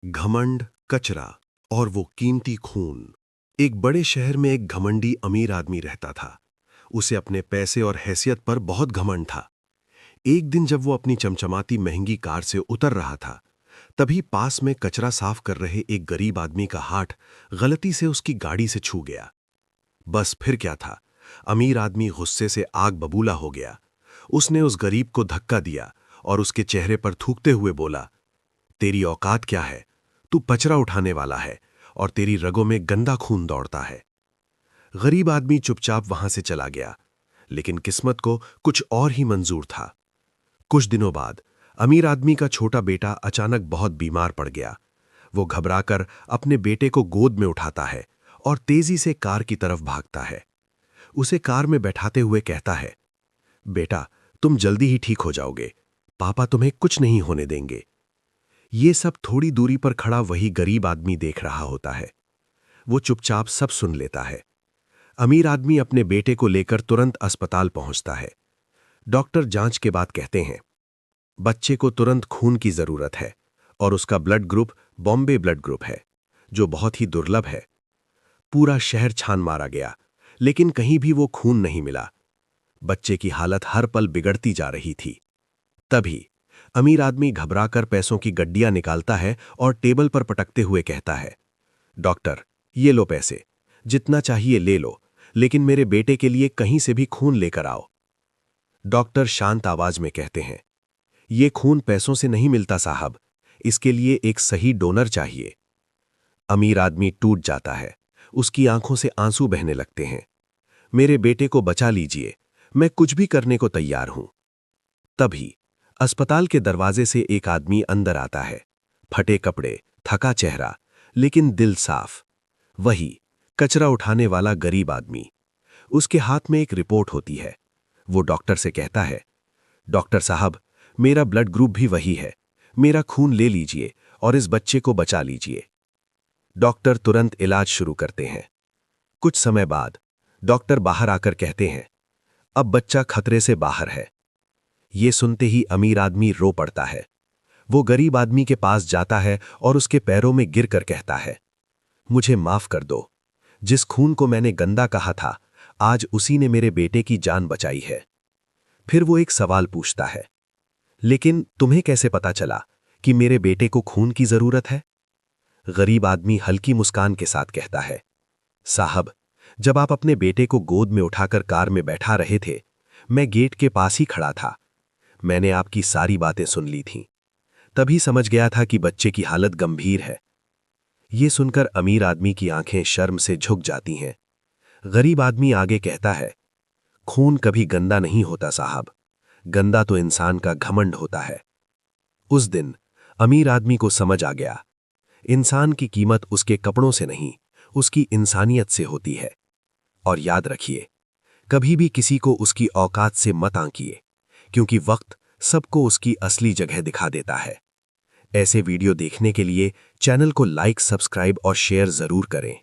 घमंड, कचरा और वो कीमती खून। एक बड़े शहर में एक घमंडी अमीर आदमी रहता था। उसे अपने पैसे और हैसियत पर बहुत घमंड था। एक दिन जब वो अपनी चमचमाती महंगी कार से उतर रहा था, तभी पास में कचरा साफ कर रहे एक गरीब आदमी का हाथ गलती से उसकी गाड़ी से छू गया। बस फिर क्या था, अमीर आदमी गुस्से से आग बबूला हो गया। उसने उस गरीब को धक्का दिया और उसके चेहरे पर थूकते हुए बोला, तेरी औकात क्या है? तू पचरा उठाने वाला है और तेरी रगों में गंदा खून दौड़ता है। गरीब आदमी चुपचाप वहां से चला गया, लेकिन किस्मत को कुछ और ही मंजूर था। कुछ दिनों बाद अमीर आदमी का छोटा बेटा अचानक बहुत बीमार पड़ गया। वो घबराकर अपने बेटे को गोद में उठाता है और तेजी से कार की तरफ भागता है। उसे कार में बैठाते हुए कहता है, बेटा, तुम जल्दी ही ठीक हो जाओगे। पापा तुम्हें कुछ नहीं होने देंगे। ये सब थोड़ी दूरी पर खड़ा वही गरीब आदमी देख रहा होता है। वो चुपचाप सब सुन लेता है। अमीर आदमी अपने बेटे को लेकर तुरंत अस्पताल पहुंचता है। डॉक्टर जांच के बाद कहते हैं, बच्चे को तुरंत खून की जरूरत है और उसका blood group Bombay blood group है, जो बहुत ही दुर्लभ है। पूरा शहर छान मारा गया, लेकिन कहीं भी वो खून नहीं मिला। बच्चे की हालत हर पल बिगड़ती जा रही थी। तभी अमीर आदमी घबराकर पैसों की गड्डियां निकालता है और टेबल पर पटकते हुए कहता है, डॉक्टर, ये लो पैसे, जितना चाहिए ले लो, लेकिन मेरे बेटे के लिए कहीं से भी खून लेकर आओ। डॉक्टर शांत आवाज में कहते हैं, ये खून पैसों से नहीं मिलता साहब, इसके लिए एक सही डोनर चाहिए। अमीर आदमी टूट जाता है। उसकी आंखों से आंसू बहने लगते हैं। मेरे बेटे को बचा लीजिए, मैं कुछ भी करने को तैयार हूं। तभी अस्पताल के दरवाजे से एक आदमी अंदर आता है। फटे कपड़े, थका चेहरा, लेकिन दिल साफ। वही कचरा उठाने वाला गरीब आदमी। उसके हाथ में एक रिपोर्ट होती है। वो डॉक्टर से कहता है, डॉक्टर साहब, मेरा ब्लड ग्रुप भी वही है। मेरा खून ले लीजिए और इस बच्चे को बचा लीजिए। डॉक्टर तुरंत इलाज शुरू करते हैं। कुछ समय बाद डॉक्टर बाहर आकर कहते हैं, अब बच्चा खतरे से बाहर है। ये सुनते ही अमीर आदमी रो पड़ता है। वो गरीब आदमी के पास जाता है और उसके पैरों में गिरकर कहता है, मुझे माफ कर दो। जिस खून को मैंने गंदा कहा था, आज उसी ने मेरे बेटे की जान बचाई है। फिर वो एक सवाल पूछता है, लेकिन तुम्हें कैसे पता चला कि मेरे बेटे को खून की जरूरत है? गरीब आदमी हल्की मुस्कान के साथ कहता है, साहब, जब आप अपने बेटे को गोद में उठाकर कार में बैठा रहे थे, मैं गेट के पास ही खड़ा था। मैंने आपकी सारी बातें सुन ली थीं। तभी समझ गया था कि बच्चे की हालत गंभीर है। ये सुनकर अमीर आदमी की आंखें शर्म से झुक जाती हैं। गरीब आदमी आगे कहता है, खून कभी गंदा नहीं होता साहब, गंदा तो इंसान का घमंड होता है। उस दिन अमीर आदमी को समझ आ गया, इंसान की कीमत उसके कपड़ों से नहीं, उसकी इंसानियत से होती है। और याद रखिए, कभी भी किसी को उसकी औकात से मत आंकिए, क्योंकि वक्त सबको उसकी असली जगह दिखा देता है। ऐसे वीडियो देखने के लिए चैनल को लाइक, सब्सक्राइब और शेयर जरूर करें।